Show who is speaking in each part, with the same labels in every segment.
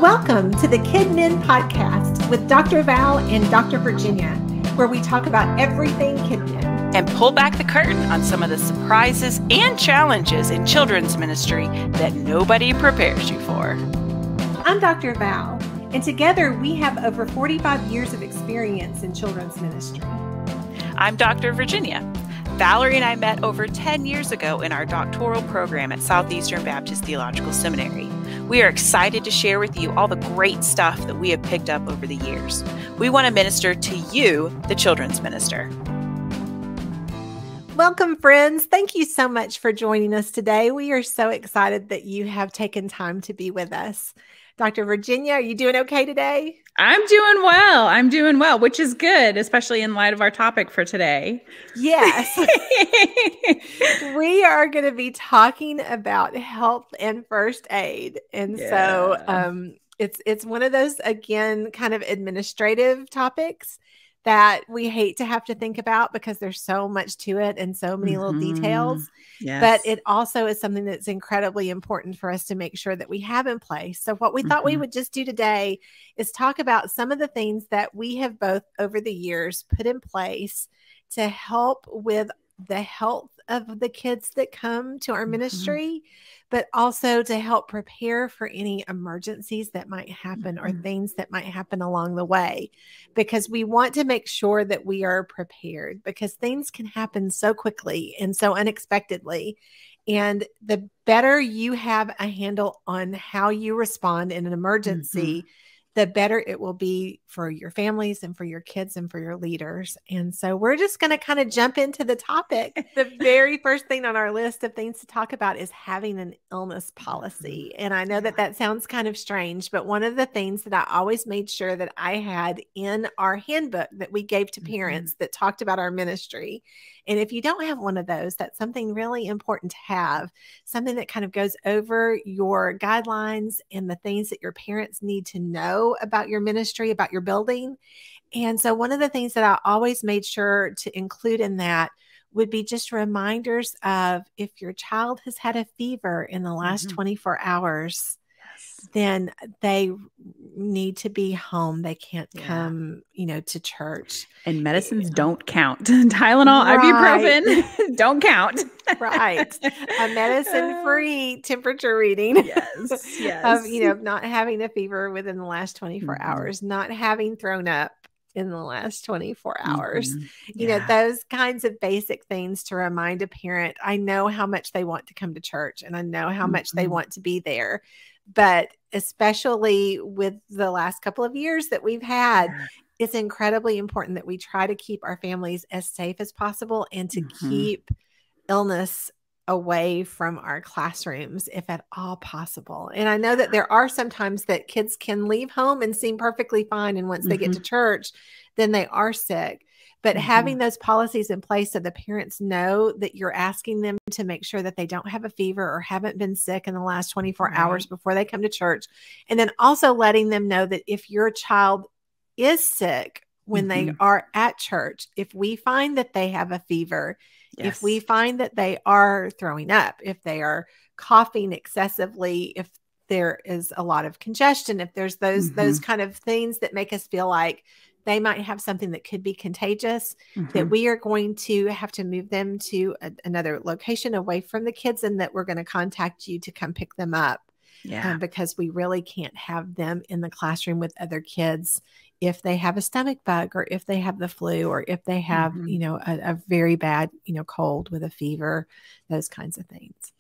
Speaker 1: Welcome to the KidMin podcast with Dr. Val and Dr. Virginia, where we talk about everything KidMin
Speaker 2: and pull back the curtain on some of the surprises and challenges in children's ministry that nobody prepares you for.
Speaker 1: I'm Dr. Val, and together we have over 45 years of experience in children's ministry.
Speaker 2: I'm Dr. Virginia. Valerie and I met over 10 years ago in our doctoral program at Southeastern Baptist Theological Seminary. We are excited to share with you all the great stuff that we have picked up over the years. We want to minister to you, the children's minister.
Speaker 1: Welcome, friends. Thank you so much for joining us today. We are so excited that you have taken time to be with us. Dr. Virginia, are you doing okay today?
Speaker 3: I'm doing well, which is good, especially in light of our topic for today.
Speaker 1: Yes. We are going to be talking about health and first aid. And so it's one of those, again, kind of administrative topics that we hate to have to think about because there's so much to it and so many little details.
Speaker 3: Yes.
Speaker 1: But it also is something that's incredibly important for us to make sure that we have in place. So what we thought we would just do today is talk about some of the things that we have both over the years put in place to help with the health of the kids that come to our ministry, but also to help prepare for any emergencies that might happen or things that might happen along the way, because we want to make sure that we are prepared because things can happen so quickly and so unexpectedly. And the better you have a handle on how you respond in an emergency, the better it will be for your families and for your kids and for your leaders. And so we're just going to kind of jump into the topic. The very first thing on our list of things to talk about is having an illness policy. And I know that sounds kind of strange, but one of the things that I always made sure that I had in our handbook that we gave to parents that talked about our ministry. And if you don't have one of those, that's something really important to have, something that kind of goes over your guidelines and the things that your parents need to know about your ministry, about your building. And so one of the things that I always made sure to include in that would be just reminders of if your child has had a fever in the last 24 hours, then they need to be home. They can't come, to church.
Speaker 3: And medicines don't count. Tylenol, ibuprofen, don't count.
Speaker 1: Right. A medicine-free temperature reading.
Speaker 3: Yes.
Speaker 1: Of not having a fever within the last 24 hours, not having thrown up in the last 24 hours. Those kinds of basic things to remind a parent, I know how much they want to come to church and I know how much they want to be there. But especially with the last couple of years that we've had, it's incredibly important that we try to keep our families as safe as possible and to keep illness away from our classrooms if at all possible. And I know that there are some times that kids can leave home and seem perfectly fine. And once they get to church, then they are sick. But having those policies in place so the parents know that you're asking them to make sure that they don't have a fever or haven't been sick in the last 24 hours before they come to church. And then also letting them know that if your child is sick when they are at church, if we find that they have a fever, if we find that they are throwing up, if they are coughing excessively, if there is a lot of congestion, if there's those kind of things that make us feel like they might have something that could be contagious, that we are going to have to move them to another location away from the kids and that we're going to contact you to come pick them up. Because we really can't have them in the classroom with other kids if they have a stomach bug or if they have the flu or if they have, a very bad, cold with a fever, those kinds of things.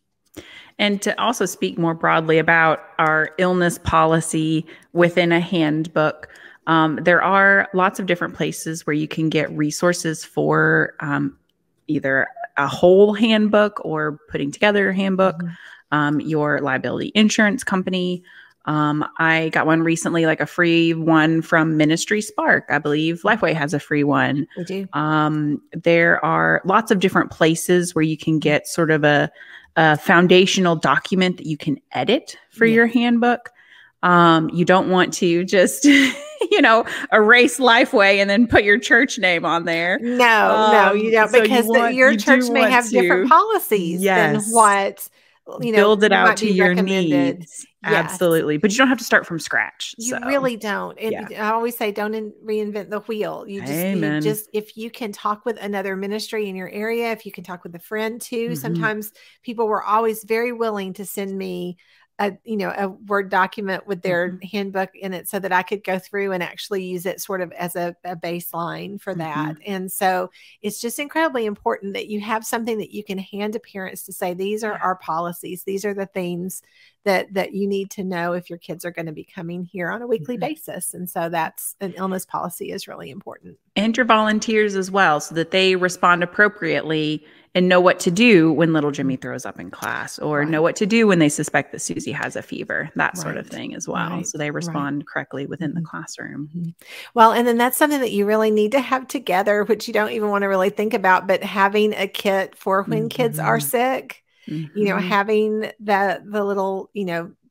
Speaker 3: And to also speak more broadly about our illness policy within a handbook, there are lots of different places where you can get resources for either a whole handbook or putting together a handbook, your liability insurance company. I got one recently, like a free one from Ministry Spark. I believe Lifeway has a free one.
Speaker 1: We do.
Speaker 3: There are lots of different places where you can get sort of a foundational document that you can edit for your handbook. You don't want to just, erase Lifeway and then put your church name on there.
Speaker 1: No, you don't,
Speaker 3: so
Speaker 1: because your church may have different policies than what
Speaker 3: build it out
Speaker 1: might
Speaker 3: to
Speaker 1: be
Speaker 3: your
Speaker 1: recommended.
Speaker 3: needs.
Speaker 1: Yes.
Speaker 3: Absolutely. But you don't have to start from scratch.
Speaker 1: You really don't. And I always say, don't reinvent the wheel. You just, if you can talk with another ministry in your area, if you can talk with a friend too. Sometimes people were always very willing to send me a Word document with their handbook in it so that I could go through and actually use it sort of as a baseline for that. And so it's just incredibly important that you have something that you can hand to parents to say, these are our policies. These are the things that you need to know if your kids are going to be coming here on a weekly basis. And so that's an illness policy is really important.
Speaker 3: And your volunteers as well, so that they respond appropriately and know what to do when little Jimmy throws up in class, or know what to do when they suspect that Susie has a fever, that sort of thing as well. So they respond correctly within the classroom.
Speaker 1: Well, and then that's something that you really need to have together, which you don't even want to really think about, but having a kit for when kids are sick, having the little,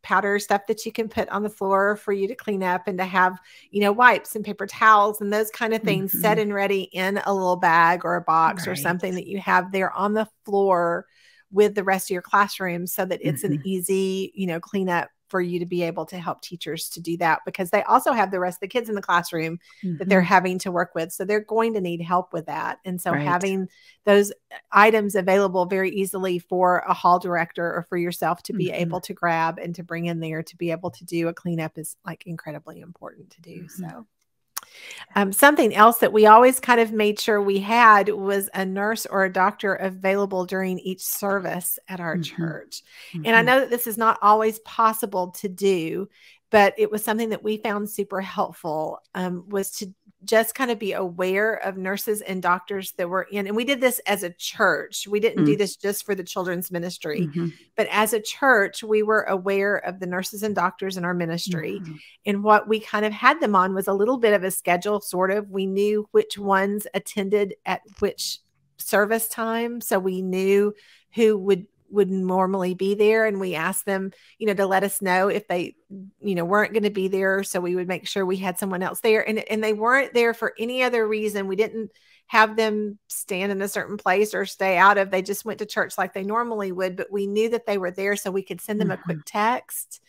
Speaker 1: powder stuff that you can put on the floor for you to clean up, and to have, wipes and paper towels and those kind of things set and ready in a little bag or a box or something that you have there on the floor with the rest of your classroom, so that it's an easy, cleanup for you to be able to help teachers to do that, because they also have the rest of the kids in the classroom that they're having to work with. So they're going to need help with that. And so having those items available very easily for a hall director or for yourself to be able to grab and to bring in there to be able to do a cleanup is like incredibly important to do. So something else that we always kind of made sure we had was a nurse or a doctor available during each service at our church. And I know that this is not always possible to do, but it was something that we found super helpful, was to just kind of be aware of nurses and doctors that were in, and we did this as a church. We didn't do this just for the children's ministry, but as a church, we were aware of the nurses and doctors in our ministry. And what we kind of had them on was a little bit of a schedule, sort of. We knew which ones attended at which service time. So we knew who would normally be there. And we asked them, to let us know if they, weren't going to be there. So we would make sure we had someone else there, and they weren't there for any other reason. We didn't have them stand in a certain place or stay out of, they just went to church like they normally would, but we knew that they were there so we could send them a quick text.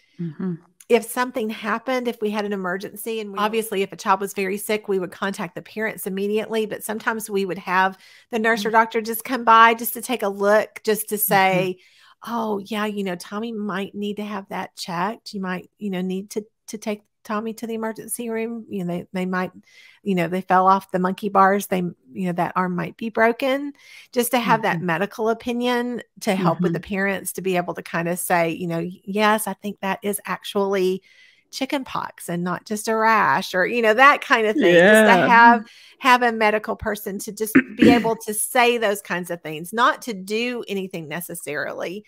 Speaker 1: If something happened, if we had an emergency, and obviously if a child was very sick, we would contact the parents immediately. But sometimes we would have the nurse or doctor just come by just to take a look, just to say, oh yeah, Tommy might need to have that checked. You might, need to take Tommy to the emergency room. They might, they fell off the monkey bars. That arm might be broken, just to have that medical opinion to help with the parents to be able to kind of say, yes, I think that is actually chicken pox and not just a rash, or, that kind of thing. Just to have a medical person to just be able to say those kinds of things, not to do anything necessarily.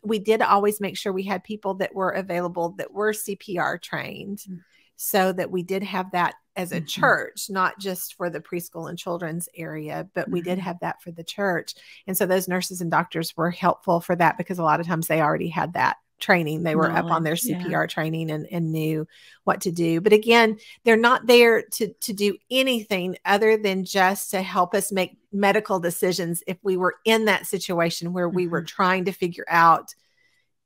Speaker 1: We did always make sure we had people that were available that were CPR trained, so that we did have that as a church, not just for the preschool and children's area, but we did have that for the church. And so those nurses and doctors were helpful for that, because a lot of times they already had that training. They were up on their CPR training and knew what to do. But again, they're not there to do anything other than just to help us make medical decisions if we were in that situation where we were trying to figure out,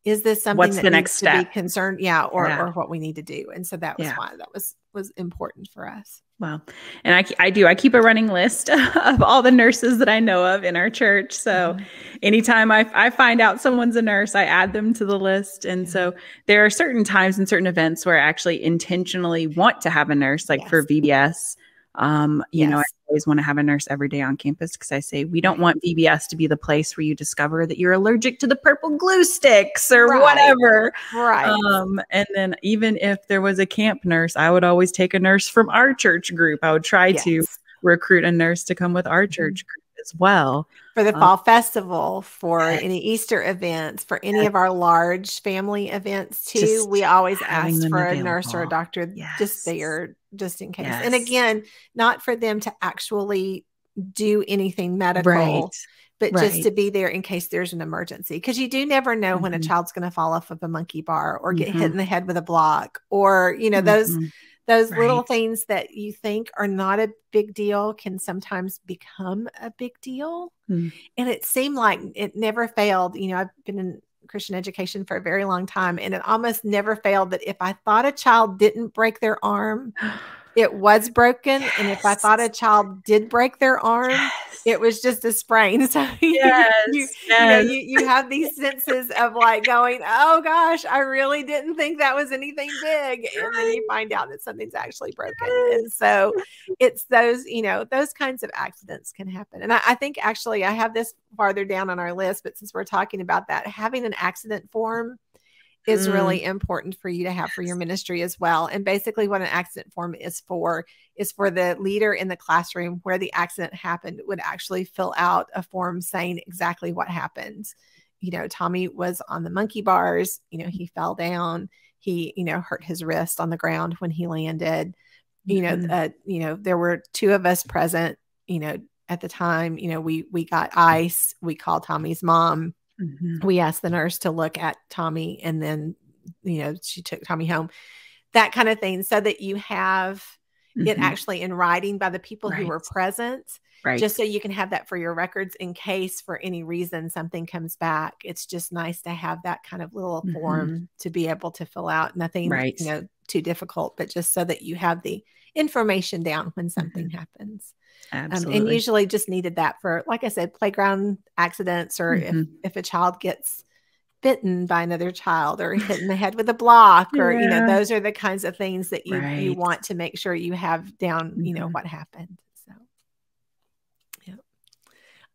Speaker 1: is this something
Speaker 3: what's
Speaker 1: that
Speaker 3: the
Speaker 1: needs
Speaker 3: next
Speaker 1: to
Speaker 3: step?
Speaker 1: Be concerned? Or what we need to do. And so that was why that was important for us.
Speaker 3: Wow. And I keep a running list of all the nurses that I know of in our church. So anytime I find out someone's a nurse, I add them to the list. And so there are certain times and certain events where I actually intentionally want to have a nurse, like for VBS. I always want to have a nurse every day on campus, because I say we don't want VBS to be the place where you discover that you're allergic to the purple glue sticks or whatever. And then even if there was a camp nurse, I would always take a nurse from our church group. I would try to recruit a nurse to come with our church group as well.
Speaker 1: For the fall festival, for any Easter events, for any of our large family events too, we always ask for a nurse or a doctor just there, just in case. And again, not for them to actually do anything medical, but just to be there in case there's an emergency. Because you do never know when a child's going to fall off of a monkey bar or get hit in the head with a block, or, those little things that you think are not a big deal can sometimes become a big deal. And it seemed like it never failed. I've been in Christian education for a very long time. And it almost never failed that if I thought a child didn't break their arm, it was broken.
Speaker 3: Yes.
Speaker 1: And if I thought a child did break their arm,
Speaker 3: yes.
Speaker 1: it was just a sprain. So
Speaker 3: Yes.
Speaker 1: you have these senses of like going, oh gosh, I really didn't think that was anything big. And then you find out that something's actually broken.
Speaker 3: Yes.
Speaker 1: And so it's those, those kinds of accidents can happen. And I think actually I have this farther down on our list, but since we're talking about that, having an accident form is really important for you to have for your ministry as well. And basically what an accident form is for the leader in the classroom where the accident happened would actually fill out a form saying exactly what happened. Tommy was on the monkey bars, he fell down, he, hurt his wrist on the ground when he landed. There were 2 of us present, at the time, we got ice, we called Tommy's mom. We asked the nurse to look at Tommy, and then, she took Tommy home, that kind of thing, so that you have it actually in writing by the people who were present, just so you can have that for your records in case for any reason something comes back. It's just nice to have that kind of little form to be able to fill out. Nothing, too difficult, but just so that you have the information down when something happens.
Speaker 3: Absolutely.
Speaker 1: And usually just needed that for, like I said, playground accidents, or if a child gets bitten by another child or hit in the head with a block, or, those are the kinds of things that you want to make sure you have down, what happened. So, yeah.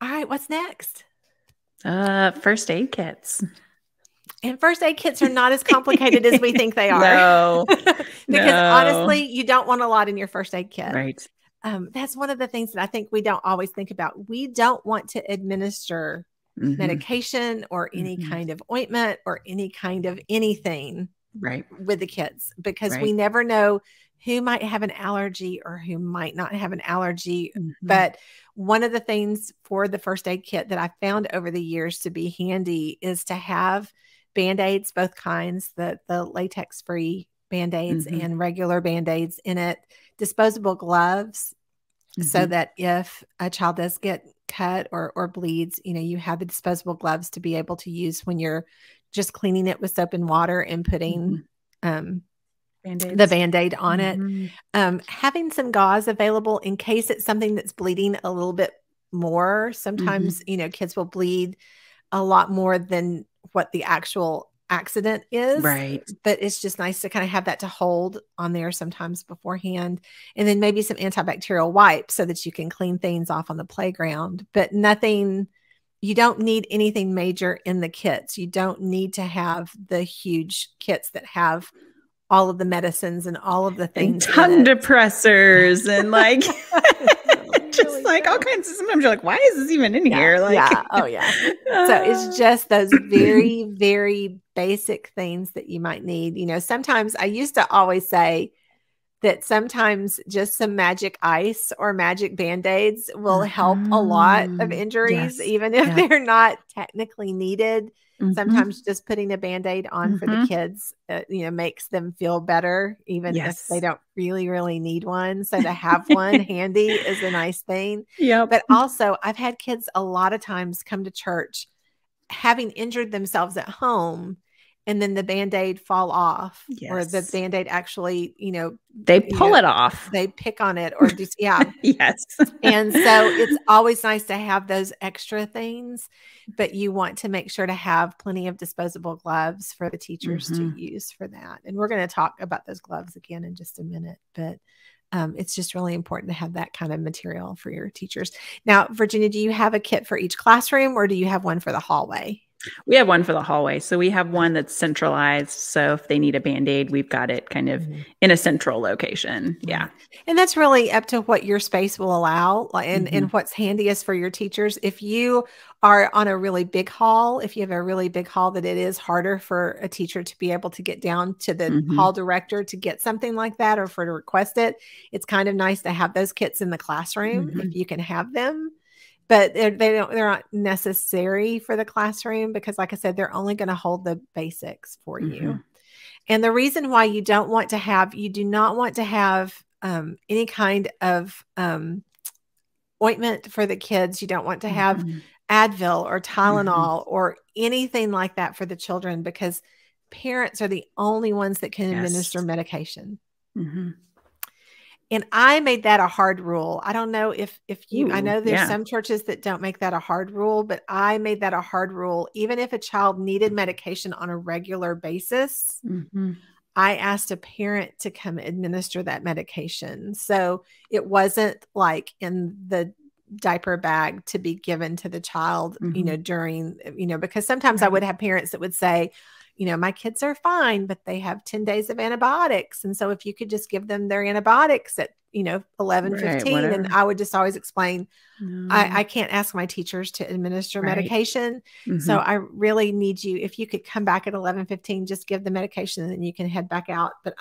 Speaker 1: All right. What's next?
Speaker 3: First aid kits.
Speaker 1: And first aid kits are not as complicated as we think they are.
Speaker 3: No.
Speaker 1: Because honestly, you don't want a lot in your first aid kit.
Speaker 3: Right.
Speaker 1: That's one of the things that I think we don't always think about. We don't want to administer medication or any kind of ointment or any kind of anything with the kids, because we never know who might have an allergy or who might not have an allergy. But one of the things for the first aid kit that I found over the years to be handy is to have Band-Aids, both kinds, the latex-free Band-Aids and regular Band-Aids in it, disposable gloves, so that if a child does get cut or bleeds, you have the disposable gloves to be able to use when you're just cleaning it with soap and water and putting the Band-Aid on it. Having some gauze available in case it's something that's bleeding a little bit more. Sometimes, kids will bleed a lot more than what the actual accident is. But it's just nice to kind of have that to hold on there sometimes beforehand. And then maybe some antibacterial wipes so that you can clean things off on the playground. But nothing, you don't need anything major in the kits. You don't need to have the huge kits that have all of the medicines and all of the things.
Speaker 3: And tongue depressors and like just like all kinds of, sometimes you're like, why is this even in here? Like,
Speaker 1: So it's just those very, very basic things that you might need. Sometimes I used to always say that sometimes just some magic ice or magic Band-Aids will help a lot of injuries, even if they're not technically needed. Sometimes just putting a Band-Aid on for the kids, makes them feel better, even if they don't really, really need one. So to have one handy is a nice thing. But also I've had kids a lot of times come to church having injured themselves at home, and then the Band-Aid fall off, or the Band-Aid actually,
Speaker 3: they pull it off.
Speaker 1: They pick on it, or just,
Speaker 3: Yes.
Speaker 1: And so it's always nice to have those extra things, but you want to make sure to have plenty of disposable gloves for the teachers to use for that. And we're going to talk about those gloves again in just a minute, but it's just really important to have that kind of material for your teachers. Now, Virginia, do you have a kit for each classroom, or do you have one for the hallway?
Speaker 3: We have one for the hallway. So we have one that's centralized. So if they need a Band-Aid, we've got it kind of in a central location. Yeah.
Speaker 1: And that's really up to what your space will allow, and what's handiest for your teachers. If you are on a really big hall, if you have a really big hall that it is harder for a teacher to be able to get down to the hall director to get something like that, or for to request it, it's kind of nice to have those kits in the classroom if you can have them. But they're not necessary for the classroom, because like I said, they're only going to hold the basics for you. And the reason why you do not want to have any kind of ointment for the kids. You don't want to have Advil or Tylenol or anything like that for the children, because parents are the only ones that can administer medication. And I made that a hard rule. I don't know if you, I know there's some churches that don't make that a hard rule, but I made that a hard rule. Even if a child needed medication on a regular basis, I asked a parent to come administer that medication. So it wasn't like in the diaper bag to be given to the child, you know, during, you know, because sometimes I would have parents that would say, you know, my kids are fine, but they have 10 days of antibiotics. And so if you could just give them their antibiotics at, you know, 11:15, and I would just always explain, I can't ask my teachers to administer medication. So I really need you, if you could come back at 11:15, just give the medication and then you can head back out. But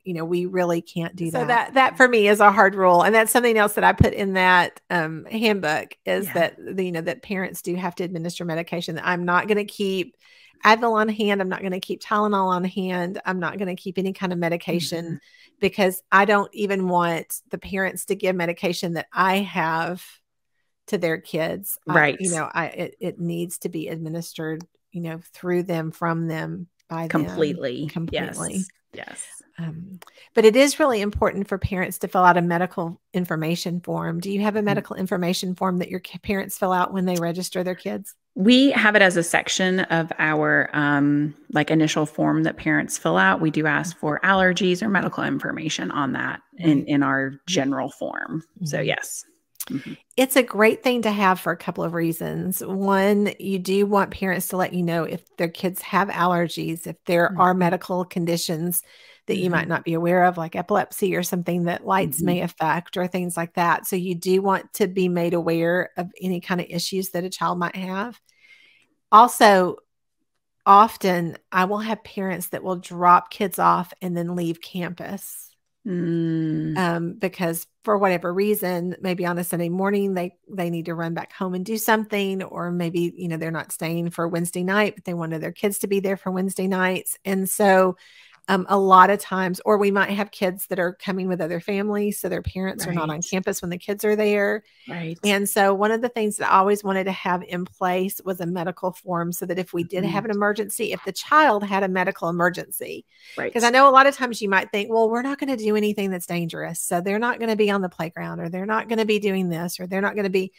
Speaker 1: you know, we really can't do that. So that for me is a hard rule. And that's something else that I put in that handbook is that, you know, that parents do have to administer medication. I'm not going to keep Advil on hand. I'm not going to keep Tylenol on hand. I'm not going to keep any kind of medication because I don't even want the parents to give medication that I have to their kids. You know, it needs to be administered, you know, through them, from them, by them. Completely.
Speaker 3: Yes.
Speaker 1: But it is really important for parents to fill out a medical information form. Do you have a medical information form that your parents fill out when they register their kids?
Speaker 3: We have it as a section of our like initial form that parents fill out. We do ask for allergies or medical information on that in our general form. So yes.
Speaker 1: It's a great thing to have for a couple of reasons. One, you do want parents to let you know if their kids have allergies, if there are medical conditions that you might not be aware of, like epilepsy or something that lights may affect or things like that. So you do want to be made aware of any kind of issues that a child might have. Also, often I will have parents that will drop kids off and then leave campus. Because for whatever reason, maybe on a Sunday morning, they need to run back home and do something, or maybe, you know, they're not staying for Wednesday night, but they wanted their kids to be there for Wednesday nights. And so a lot of times, or we might have kids that are coming with other families, so their parents are not on campus when the kids are there. And so one of the things that I always wanted to have in place was a medical form, so that if we did have an emergency, if the child had a medical emergency, because I know a lot of times you might think, well, we're not going to do anything that's dangerous, so they're not going to be on the playground, or they're not going to be doing this, or they're not going to be.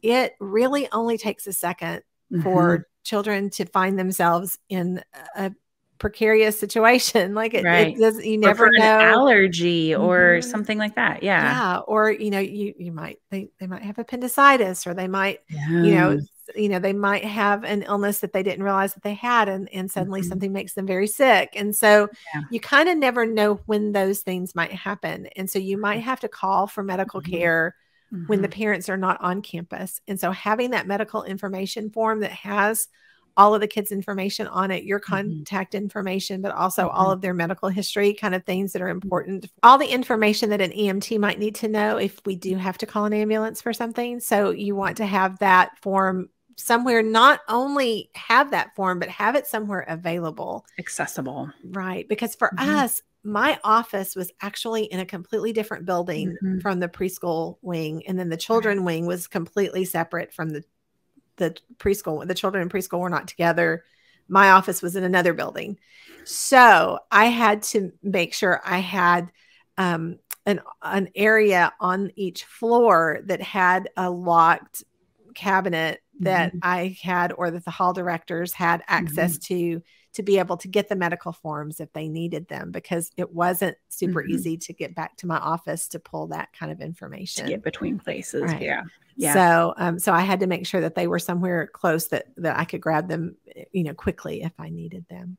Speaker 1: It really only takes a second for children to find themselves in a precarious situation. Like it does, you never know,
Speaker 3: an allergy or something like that.
Speaker 1: Or, you know, you might, they might have appendicitis, or they might, you know, they might have an illness that they didn't realize that they had. And suddenly something makes them very sick. And so you kind of never know when those things might happen. And so you might have to call for medical care when the parents are not on campus. And so having that medical information form that has all of the kids' information on it, your contact information, but also all of their medical history, kind of things that are important. All the information that an EMT might need to know if we do have to call an ambulance for something. So you want to have that form somewhere, not only have that form, but have it somewhere available.
Speaker 3: Accessible.
Speaker 1: Right. Because for us, my office was actually in a completely different building from the preschool wing. And then the children wing was completely separate from the preschool. The children in preschool were not together. My office was in another building. So I had to make sure I had an area on each floor that had a locked cabinet that I had, or that the hall directors had access to be able to get the medical forms if they needed them, because it wasn't super easy to get back to my office to pull that kind of information.
Speaker 3: To get between places.
Speaker 1: So I had to make sure that they were somewhere close that I could grab them, you know, quickly if I needed them.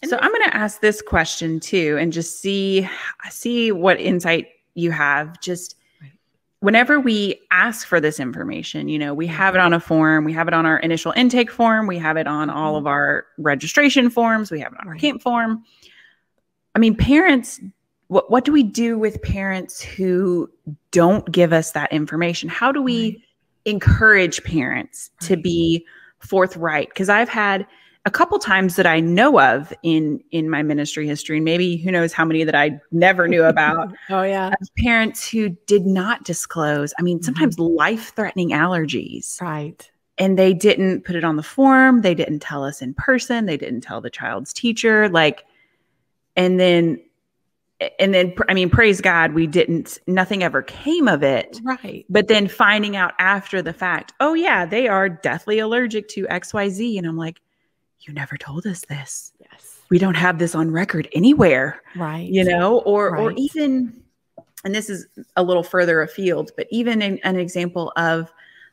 Speaker 3: So I'm going to ask this question too, and just see what insight you have. Just whenever we ask for this information, you know, we have it on a form, we have it on our initial intake form, we have it on all of our registration forms, we have it on our camp form. I mean, parents, what do we do with parents who don't give us that information? How do we encourage parents to be forthright? Because I've had a couple times that I know of in my ministry history, and maybe who knows how many that I never knew about. Of parents who did not disclose. I mean, sometimes life-threatening allergies. and they didn't put it on the form. They didn't tell us in person. They didn't tell the child's teacher. Like, and then, I mean, praise God, nothing ever came of it.
Speaker 1: Right.
Speaker 3: But then finding out after the fact, oh yeah, they are deathly allergic to XYZ. And I'm like, you never told us this.
Speaker 1: Yes.
Speaker 3: We don't have this on record anywhere.
Speaker 1: Right.
Speaker 3: You know, or
Speaker 1: Right.
Speaker 3: even, and this is a little further afield, but even an example of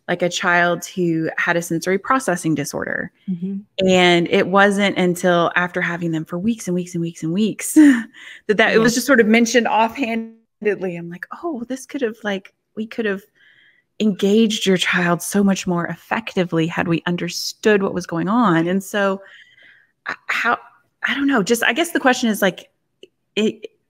Speaker 3: like a child who had a sensory processing disorder.
Speaker 1: Mm-hmm.
Speaker 3: And it wasn't until after having them for weeks and weeks and weeks and weeks that it was just sort of mentioned offhandedly. I'm like, oh, we could have engaged your child so much more effectively had we understood what was going on. And so I don't know, I guess the question is like,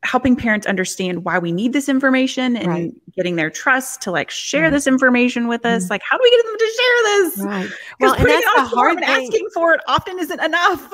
Speaker 3: helping parents understand why we need this information and getting their trust to like share this information with us. Like, how do we get them to share this?
Speaker 1: Right.
Speaker 3: Well,
Speaker 1: And that's the hard thing.
Speaker 3: Asking for it often isn't enough.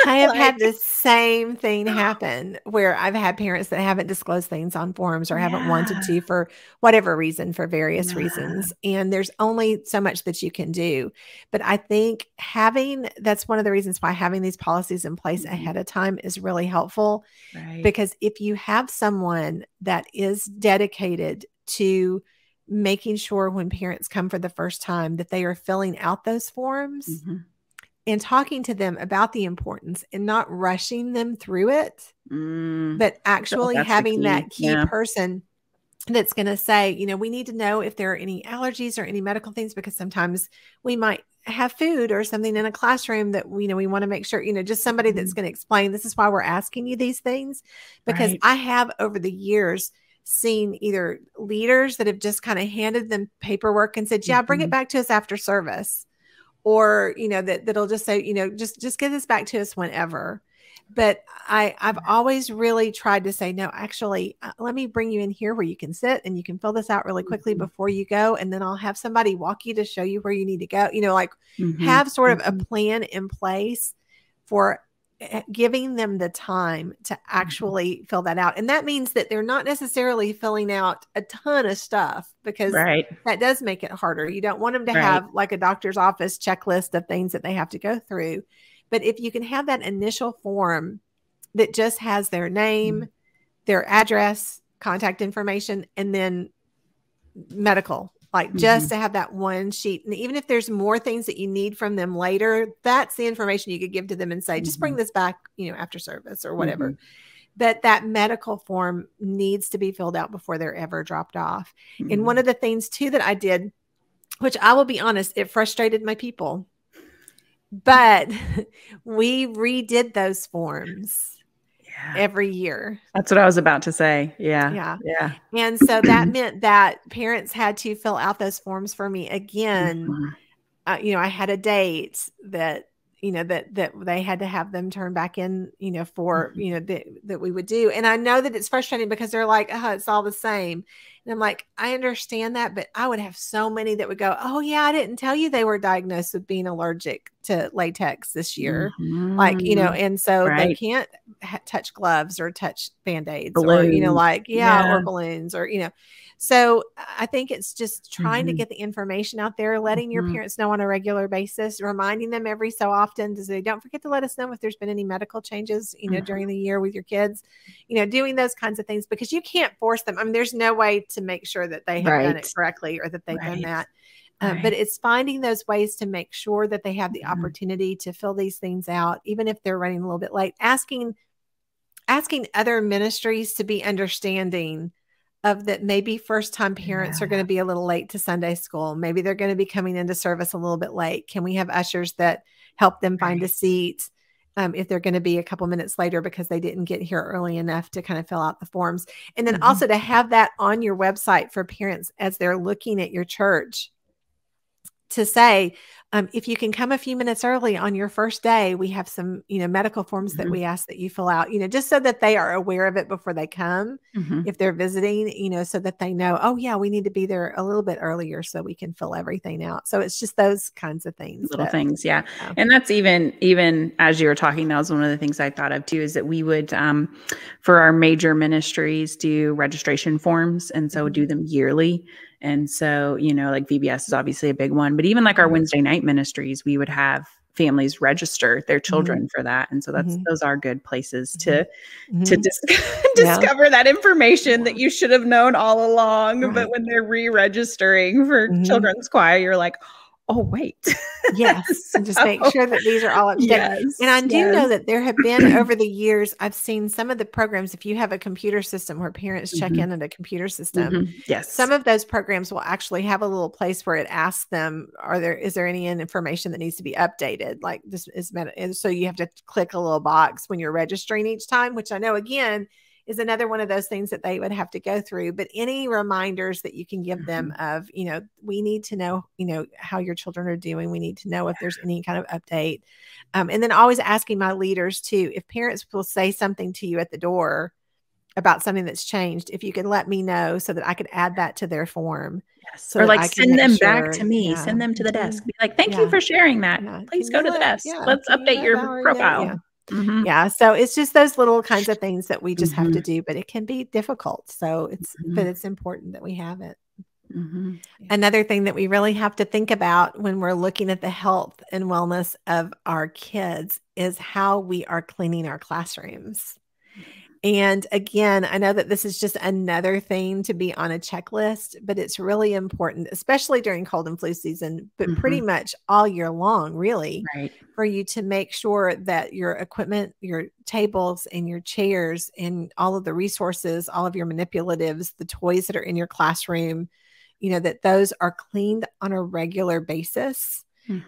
Speaker 1: I have had the same thing happen where I've had parents that haven't disclosed things on forums or haven't wanted to for whatever reason, for various reasons. And there's only so much that you can do. But I think that's one of the reasons why having these policies in place ahead of time is really helpful.
Speaker 3: Right.
Speaker 1: Because if you have someone that is dedicated to making sure when parents come for the first time that they are filling out those forms and talking to them about the importance and not rushing them through it, but actually having that key person that's going to say, you know, we need to know if there are any allergies or any medical things, because sometimes we might have food or something in a classroom that we want to make sure, just somebody that's going to explain, this is why we're asking you these things. Because I have over the years seen either leaders that have just kind of handed them paperwork and said, yeah, bring it back to us after service. Or, that'll just say, just get this back to us whenever. But I've always really tried to say, no, actually, let me bring you in here where you can sit and you can fill this out really quickly before you go. And then I'll have somebody walk you to show you where you need to go, have sort of a plan in place for giving them the time to actually fill that out. And that means that they're not necessarily filling out a ton of stuff, because that does make it harder. You don't want them to have like a doctor's office checklist of things that they have to go through. But if you can have that initial form that just has their name, their address, contact information, and then medical, like just to have that one sheet. And even if there's more things that you need from them later, that's the information you could give to them and say, just bring this back, after service or whatever. But that medical form needs to be filled out before they're ever dropped off. And one of the things too that I did, which I will be honest, it frustrated my people, but we redid those forms every year.
Speaker 3: That's what I was about to say. Yeah.
Speaker 1: And so that meant that parents had to fill out those forms for me again. I had a date that, that they had to have them turn back in, for, that we would do. And I know that it's frustrating because they're like, oh, it's all the same. And I'm like, I understand that, but I would have so many that would go, oh yeah, I didn't tell you they were diagnosed with being allergic to latex this year. And so they can't touch gloves or touch Band-Aids balloons. Or, or balloons or, So I think it's just trying to get the information out there, letting your parents know on a regular basis, reminding them every so often to say, don't forget to let us know if there's been any medical changes, during the year with your kids, doing those kinds of things, because you can't force them. I mean, there's no way to make sure that they have done it correctly or that they've done that. But it's finding those ways to make sure that they have the opportunity to fill these things out, even if they're running a little bit late, asking other ministries to be understanding of that. Maybe first time parents are going to be a little late to Sunday school. Maybe they're going to be coming into service a little bit late. Can we have ushers that help them find a seat if they're going to be a couple minutes later because they didn't get here early enough to kind of fill out the forms? And then also to have that on your website for parents as they're looking at your church, to say, if you can come a few minutes early on your first day, we have some, medical forms that we ask that you fill out, just so that they are aware of it before they come, if they're visiting, so that they know, oh yeah, we need to be there a little bit earlier so we can fill everything out. So it's just those kinds of things.
Speaker 3: Little things. Yeah. And that's even as you were talking, that was one of the things I thought of too, is that we would, for our major ministries, do registration forms. And so do them yearly. And so, like VBS is obviously a big one, but even like our Wednesday night ministries, we would have families register their children for that. And so those are good places to discover that information that you should have known all along. Right. But when they're re-registering for children's choir, you're like, oh, wait.
Speaker 1: Yes. So, just make sure that these are all up to date. Yes, and I do know that there have been over the years, I've seen some of the programs, if you have a computer system where parents check in at a computer system,
Speaker 3: yes,
Speaker 1: some of those programs will actually have a little place where it asks them, is there any information that needs to be updated? Like this is, and so you have to click a little box when you're registering each time, which I know again, is another one of those things that they would have to go through. But any reminders that you can give them of, we need to know, how your children are doing. We need to know if there's any kind of update. And then always asking my leaders too, if parents will say something to you at the door about something that's changed, if you could let me know so that I could add that to their form.
Speaker 3: Yes. So or like send them back to me, send them to the desk. Be like, thank you for sharing that. Please go to the desk. Let's update your profile.
Speaker 1: Yeah. So it's just those little kinds of things that we just have to do, but it can be difficult. So but it's important that we have it. Another thing that we really have to think about when we're looking at the health and wellness of our kids is how we are cleaning our classrooms. And again, I know that this is just another thing to be on a checklist, but it's really important, especially during cold and flu season, but pretty much all year long, really, for you to make sure that your equipment, your tables and your chairs and all of the resources, all of your manipulatives, the toys that are in your classroom, that those are cleaned on a regular basis.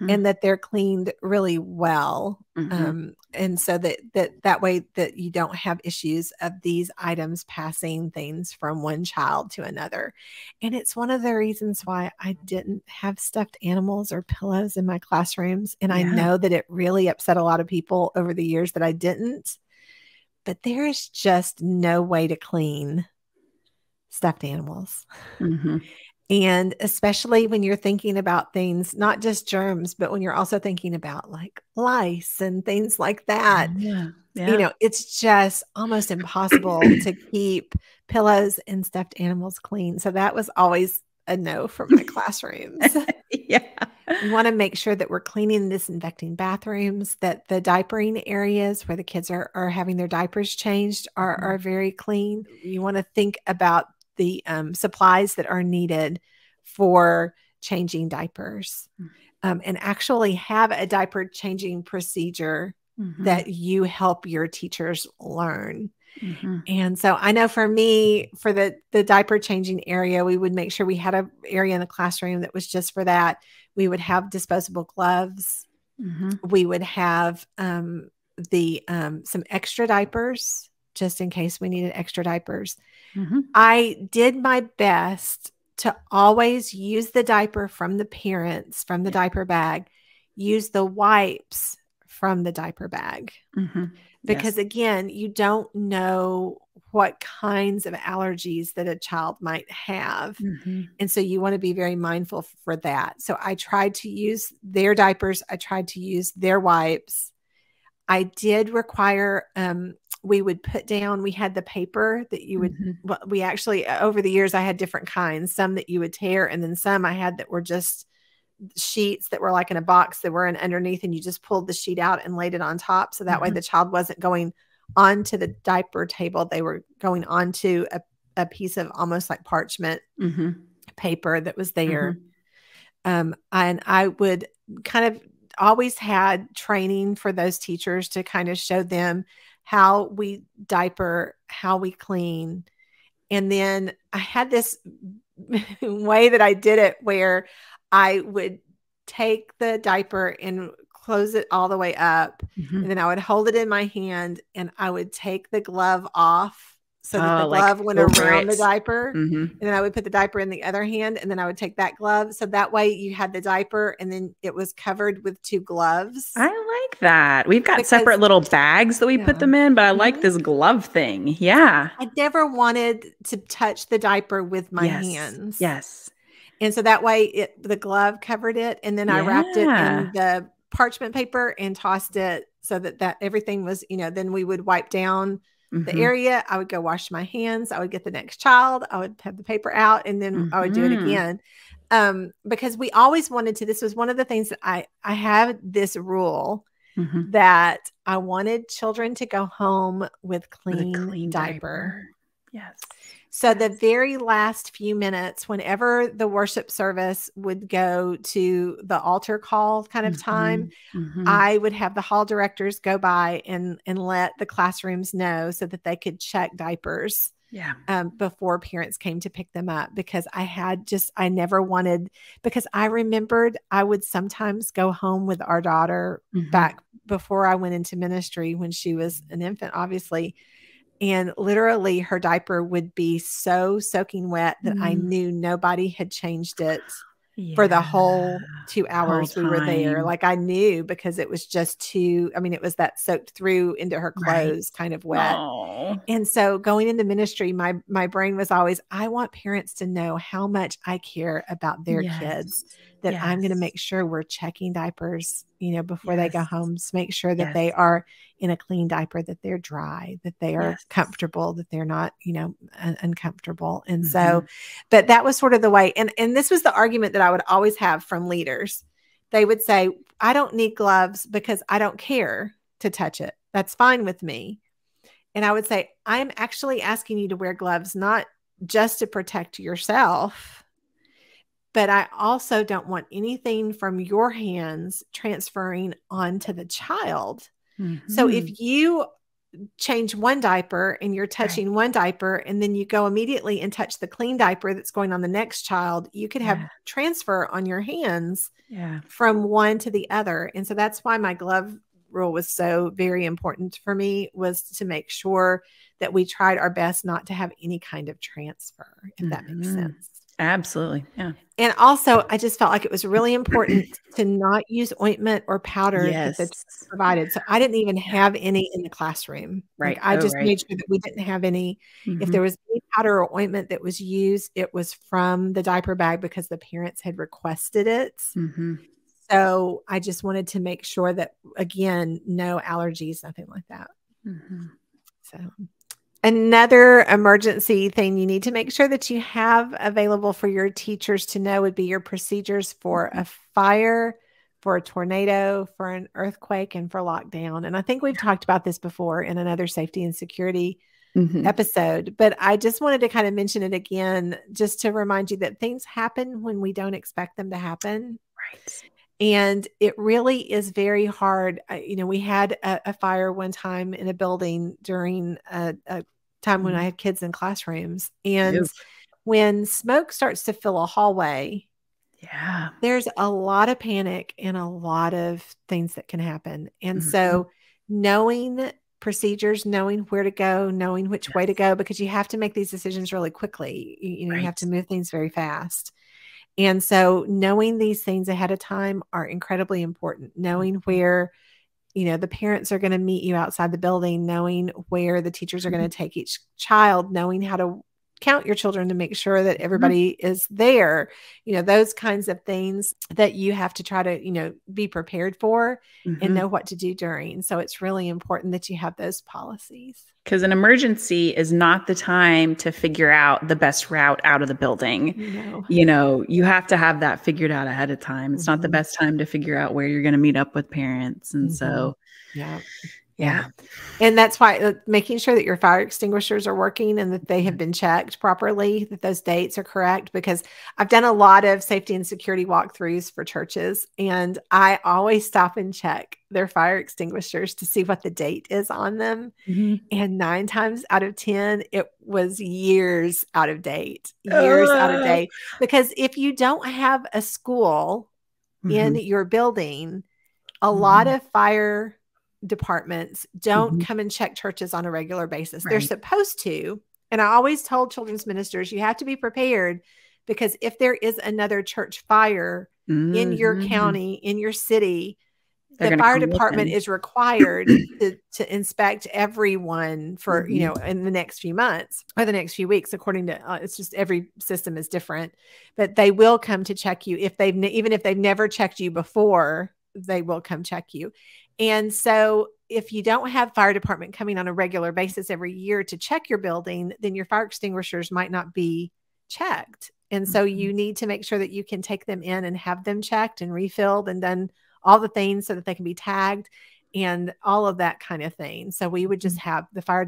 Speaker 1: And that they're cleaned really well. And so that way that you don't have issues of these items passing things from one child to another. And it's one of the reasons why I didn't have stuffed animals or pillows in my classrooms. And I know that it really upset a lot of people over the years that I didn't, but there is just no way to clean stuffed animals. And especially when you're thinking about things, not just germs, but when you're also thinking about like lice and things like that, it's just almost impossible to keep pillows and stuffed animals clean. So that was always a no for my classrooms. We want to make sure that we're cleaning and disinfecting bathrooms, that the diapering areas where the kids are having their diapers changed are very clean. You want to think about the supplies that are needed for changing diapers and actually have a diaper changing procedure that you help your teachers learn. And so I know for me, for the diaper changing area, we would make sure we had an area in the classroom that was just for that. We would have disposable gloves. We would have some extra diapers just in case we needed extra diapers. I did my best to always use the diaper from the parents, from the diaper bag, use the wipes from the diaper bag. Because again, you don't know what kinds of allergies that a child might have. And so you want to be very mindful for that. So I tried to use their diapers. I tried to use their wipes. I did require, we would put down, we had the paper that you would, we actually, over the years, I had different kinds, some that you would tear. And then some I had that were just sheets that were like in a box that were in underneath, and you just pulled the sheet out and laid it on top. So that way the child wasn't going onto the diaper table. They were going onto a piece of almost like parchment paper that was there. And I would kind of always had training for those teachers to kind of show them how we diaper, how we clean. And then I had this way that I did it where I would take the diaper and close it all the way up. And then I would hold it in my hand and I would take the glove off so that the glove went around the diaper. And then I would put the diaper in the other hand and then I would take that glove. So that way you had the diaper and then it was covered with two gloves.
Speaker 3: I like that. We've got separate little bags that we put them in, but I like this glove thing. Yeah.
Speaker 1: I never wanted to touch the diaper with my hands. And so that way the glove covered it. And then I wrapped it in the parchment paper and tossed it so that everything was, then we would wipe down the area. I would go wash my hands. I would get the next child. I would have the paper out, and then I would do it again. Because we always wanted to, this was one of the things that I have this rule that I wanted children to go home with clean diaper.
Speaker 3: Yes.
Speaker 1: So the very last few minutes, whenever the worship service would go to the altar call kind of time, I would have the hall directors go by and let the classrooms know so that they could check diapers before parents came to pick them up, because I never wanted, because I remembered I would sometimes go home with our daughter back before I went into ministry when she was an infant, obviously. And literally her diaper would be so soaking wet that I knew nobody had changed it for the whole 2 hours we were there. Like I knew, because it was just too, I mean, it was that soaked through into her clothes kind of wet. And so going into ministry, my brain was always, I want parents to know how much I care about their kids, that I'm going to make sure we're checking diapers, before they go home, to make sure that they are in a clean diaper, that they're dry, that they are comfortable, that they're not, uncomfortable. And so, but that was sort of the way. And this was the argument that I would always have from leaders. They would say, I don't need gloves because I don't care to touch it. That's fine with me. And I would say, I'm actually asking you to wear gloves, not just to protect yourself, but I also don't want anything from your hands transferring onto the child. So if you change one diaper and you're touching one diaper, and then you go immediately and touch the clean diaper that's going on the next child, you could have transfer on your hands from one to the other. And so that's why my glove rule was so very important for me, was to make sure that we tried our best not to have any kind of transfer, if that makes sense.
Speaker 3: Absolutely. Yeah.
Speaker 1: And also, I just felt like it was really important to not use ointment or powder that the teacher provided. So I didn't even have any in the classroom.
Speaker 3: Right.
Speaker 1: Like I just made sure that we didn't have any. If there was any powder or ointment that was used, it was from the diaper bag because the parents had requested it. So I just wanted to make sure that, again, no allergies, nothing like that. So another emergency thing you need to make sure that you have available for your teachers to know would be your procedures for a fire, for a tornado, for an earthquake, and for lockdown. And I think we've talked about this before in another safety and security episode, but I just wanted to kind of mention it again, just to remind you that things happen when we don't expect them to happen.
Speaker 3: Right.
Speaker 1: And it really is very hard. We had a fire one time in a building during a time when I had kids in classrooms. And when smoke starts to fill a hallway, there's a lot of panic and a lot of things that can happen. And so knowing procedures, knowing where to go, knowing which way to go, because you have to make these decisions really quickly. You have to move things very fast. And so knowing these things ahead of time are incredibly important. Knowing where, the parents are going to meet you outside the building, knowing where the teachers are going to take each child, knowing how to count your children to make sure that everybody is there, those kinds of things that you have to try to, be prepared for and know what to do during. So it's really important that you have those policies.
Speaker 3: Because an emergency is not the time to figure out the best route out of the building. You have to have that figured out ahead of time. It's not the best time to figure out where you're going to meet up with parents. And so, yeah.
Speaker 1: And that's why making sure that your fire extinguishers are working and that they have been checked properly, that those dates are correct, because I've done a lot of safety and security walkthroughs for churches, and I always stop and check their fire extinguishers to see what the date is on them. And 9 times out of 10, it was years out of date, because if you don't have a school in your building, a lot of fire departments don't come and check churches on a regular basis. They're supposed to. And I always told children's ministers, you have to be prepared, because if there is another church fire in your county, in your city, the fire department is required to inspect everyone for, in the next few months or the next few weeks, according to, it's just every system is different, but they will come to check you even if they've never checked you before, they will come check you. And so if you don't have fire department coming on a regular basis every year to check your building, then your fire extinguishers might not be checked. And so you need to make sure that you can take them in and have them checked and refilled and done all the things so that they can be tagged and all of that kind of thing. So we would just have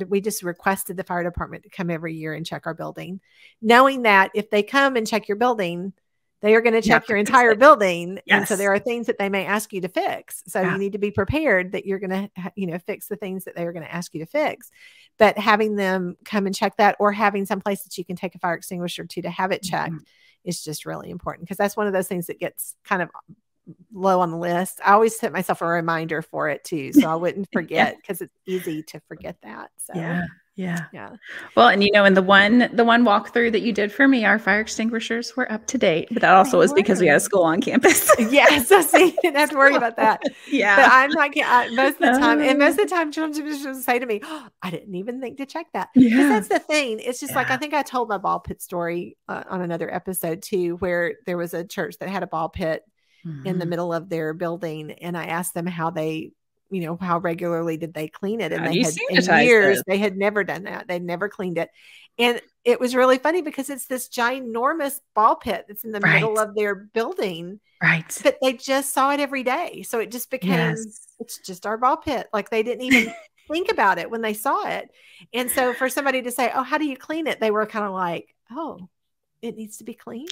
Speaker 1: we just requested the fire department to come every year and check our building, knowing that if they come and check your building, they are going to check your entire building. Yes. And so there are things that they may ask you to fix. So you need to be prepared that you're going to, fix the things that they are going to ask you to fix. But having them come and check that, or having some place that you can take a fire extinguisher to have it checked is just really important, because that's one of those things that gets kind of low on the list. I always set myself a reminder for it too, so I wouldn't forget, because it's easy to forget that. So
Speaker 3: yeah. Well, and in the one walkthrough that you did for me, our fire extinguishers were up to date, but that also was because we had a school on campus.
Speaker 1: Yes, so you didn't have to worry about that.
Speaker 3: Yeah,
Speaker 1: but I'm not most of the time, and most of the time, children's ministers say to me, "Oh, I didn't even think to check that." Because that's the thing. It's just like, I think I told my ball pit story on another episode too, where there was a church that had a ball pit in the middle of their building, and I asked them how they, how regularly did they clean it? And they had, in years, they had never done that. They'd never cleaned it. And it was really funny because it's this ginormous ball pit that's in the middle of their building.
Speaker 3: Right.
Speaker 1: But they just saw it every day. So it just became, it's just our ball pit. Like, they didn't even think about it when they saw it. And so for somebody to say, "Oh, how do you clean it?" They were kind of like, "Oh, it needs to be cleaned."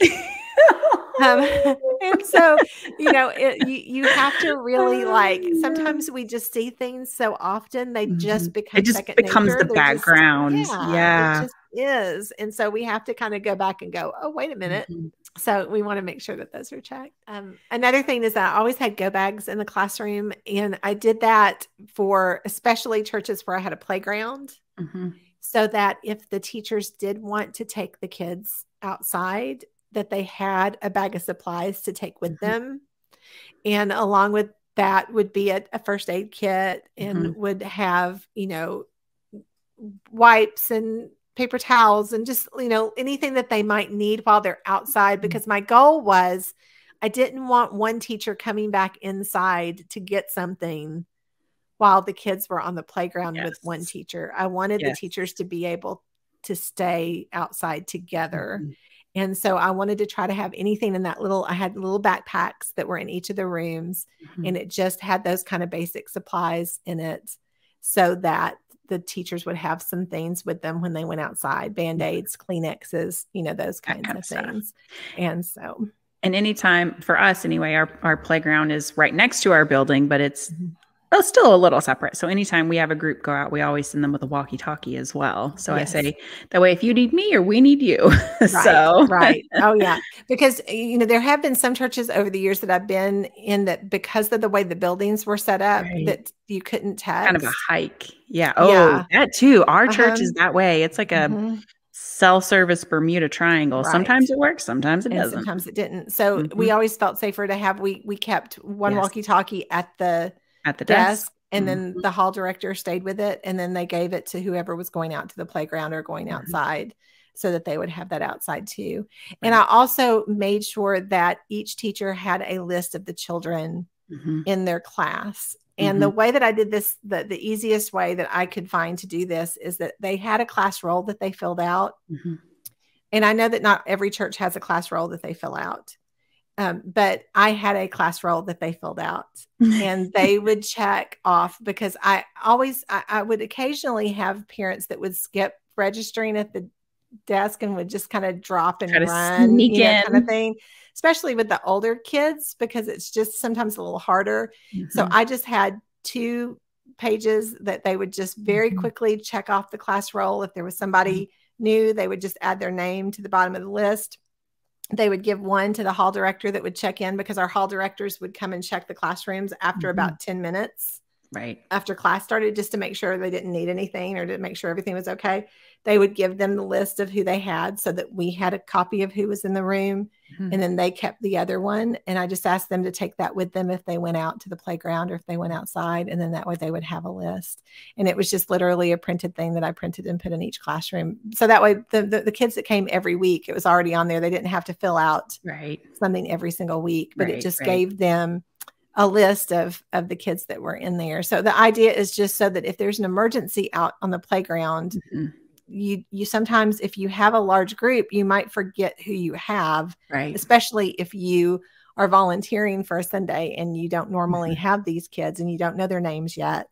Speaker 1: And so, you have to really, like, sometimes we just see things so often, they just become
Speaker 3: it just
Speaker 1: second
Speaker 3: becomes
Speaker 1: nature.
Speaker 3: the background.
Speaker 1: It just is. And so we have to kind of go back and go, "Oh, wait a minute." So we want to make sure that those are checked. Another thing is that I always had go bags in the classroom, and I did that for especially churches where I had a playground, so that if the teachers did want to take the kids outside, that they had a bag of supplies to take with them. And along with that would be a first aid kit, and would have, wipes and paper towels and just, anything that they might need while they're outside. Because my goal was, I didn't want one teacher coming back inside to get something while the kids were on the playground with one teacher. I wanted the teachers to be able to stay outside together. And so I wanted to try to have anything in that I had little backpacks that were in each of the rooms, and it just had those kind of basic supplies in it, so that the teachers would have some things with them when they went outside: Band-Aids, Kleenexes, those kinds of things. And so,
Speaker 3: and anytime, for us anyway, our playground is right next to our building, but it's still a little separate. So anytime we have a group go out, we always send them with a walkie-talkie as well. So I say, that way, if you need me or we need you.
Speaker 1: Right. Oh yeah. Because, there have been some churches over the years that I've been in that, because of the way the buildings were set up, that you couldn't text.
Speaker 3: Kind of a hike. Yeah. Oh, that too. Our church is that way. It's like a self-service Bermuda Triangle. Sometimes it works, sometimes it doesn't.
Speaker 1: Sometimes it didn't. So we always felt safer to have, we kept one walkie-talkie at the desk, and then the hall director stayed with it, and then they gave it to whoever was going out to the playground or going outside, so that they would have that outside too. And I also made sure that each teacher had a list of the children in their class. And the way that I did this, the easiest way that I could find to do this, is that they had a class roll that they filled out. And I know that not every church has a class roll that they fill out. But I had a class roll that they filled out, and they would check off, because I would occasionally have parents that would skip registering at the desk and would just kind of drop and run,
Speaker 3: sneak in,
Speaker 1: kind of thing, especially with the older kids, because it's just sometimes a little harder. So I just had 2 pages that they would just very quickly check off the class roll. If there was somebody new, they would just add their name to the bottom of the list. They would give one to the hall director that would check in, because our hall directors would come and check the classrooms after about 10 minutes. After class started, just to make sure they didn't need anything, or to make sure everything was okay. They would give them the list of who they had, so that we had a copy of who was in the room, and then they kept the other one. And I just asked them to take that with them if they went out to the playground or if they went outside, and then that way they would have a list. And it was just literally a printed thing that I printed and put in each classroom. So that way the kids that came every week, it was already on there. They didn't have to fill out something every single week, but it just gave them a list of the kids that were in there. So the idea is just so that if there's an emergency out on the playground, you sometimes, if you have a large group, you might forget who you have,
Speaker 3: right.
Speaker 1: especially if you are volunteering for a Sunday and you don't normally have these kids and you don't know their names yet.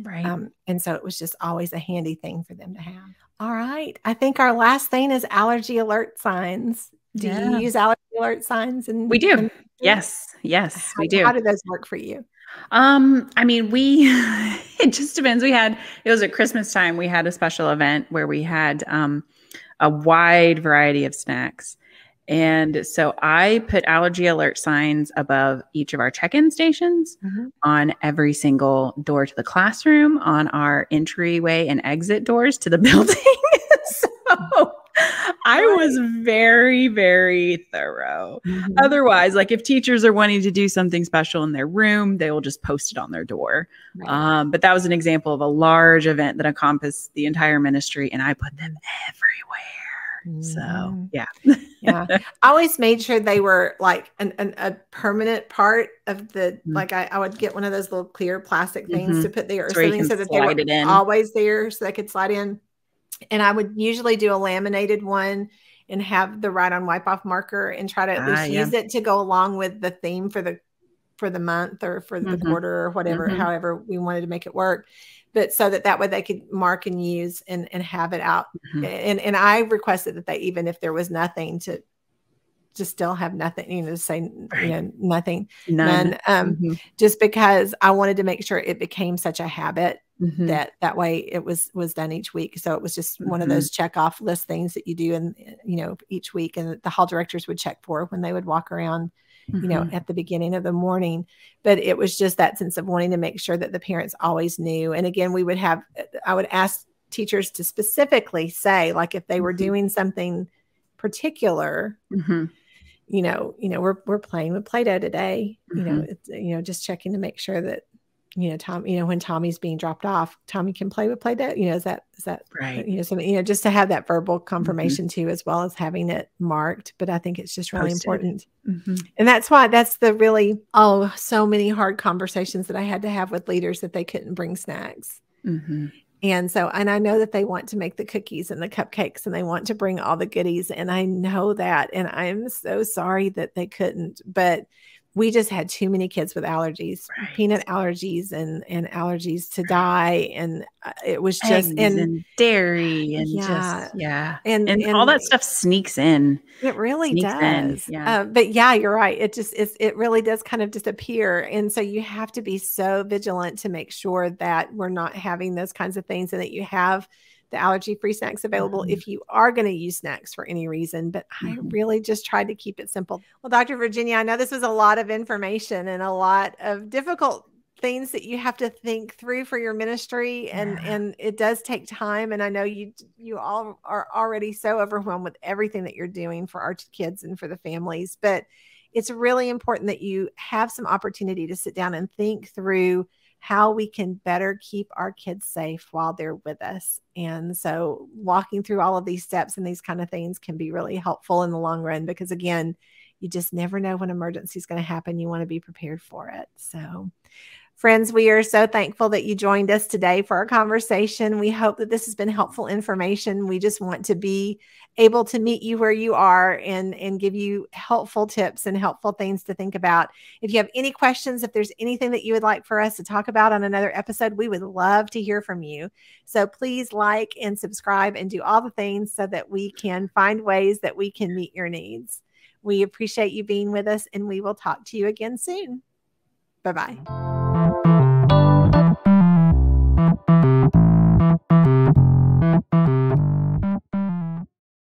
Speaker 3: Right.
Speaker 1: And so it was just always a handy thing for them to have. All right. I think our last thing is allergy alert signs. Do you use allergy alert signs?
Speaker 3: We do. Yes, we do.
Speaker 1: How do those work for you?
Speaker 3: I mean, it just depends. It was at Christmas time. We had a special event where we had a wide variety of snacks. And so I put allergy alert signs above each of our check-in stations, on every single door to the classroom, on our entryway and exit doors to the building. So I was very, very thorough. Otherwise, like if teachers are wanting to do something special in their room, they will just post it on their door. Right. But that was an example of a large event that encompassed the entire ministry, and I put them everywhere. So, yeah.
Speaker 1: I always made sure they were like a permanent part of the, like I would get one of those little clear plastic things to put there or something so that they were always there so they could slide in. And I would usually do a laminated one and have the write on wipe off marker and try to at least use it to go along with the theme for the month or for the quarter or whatever, however we wanted to make it work. But so that way they could mark and use and have it out. And I requested that they, even if there was nothing, to still have nothing, to say, nothing, none. Just because I wanted to make sure it became such a habit that way it was done each week. So it was just one of those check off list things that you do in, each week, and the hall directors would check for when they would walk around, at the beginning of the morning. But it was just that sense of wanting to make sure that the parents always knew. And again, I would ask teachers to specifically say, like, if they were doing something particular, we're playing with Play-Doh today, it's, just checking to make sure that, Tom, when Tommy's being dropped off, Tommy can play with Play-Doh, is that right? Something, just to have that verbal confirmation too, as well as having it marked. But I think it's just really important. And that's why so many hard conversations that I had to have with leaders that they couldn't bring snacks. And I know that they want to make the cookies and the cupcakes and they want to bring all the goodies. And I know that, and I'm so sorry that they couldn't, but we just had too many kids with allergies, peanut allergies and allergies to dye. And it was just, and
Speaker 3: dairy and and all that stuff sneaks in.
Speaker 1: It really does. But you're right. It really does kind of disappear. And so you have to be so vigilant to make sure that we're not having those kinds of things and that you have the allergy-free snacks available if you are going to use snacks for any reason. But I really just tried to keep it simple. Well, Dr. Virginia, I know this was a lot of information and a lot of difficult things that you have to think through for your ministry. And it does take time. And I know you all are already so overwhelmed with everything that you're doing for our kids and for the families. But it's really important that you have some opportunity to sit down and think through how we can better keep our kids safe while they're with us. And so walking through all of these steps and these kind of things can be really helpful in the long run, because again, you just never know when emergency is going to happen. You want to be prepared for it. So friends, we are so thankful that you joined us today for our conversation. We hope that this has been helpful information. We just want to be able to meet you where you are and give you helpful tips and helpful things to think about. If you have any questions, if there's anything that you would like for us to talk about on another episode, we would love to hear from you. So please like and subscribe and do all the things so that we can find ways that we can meet your needs. We appreciate you being with us, and we will talk to you again soon. Bye-bye.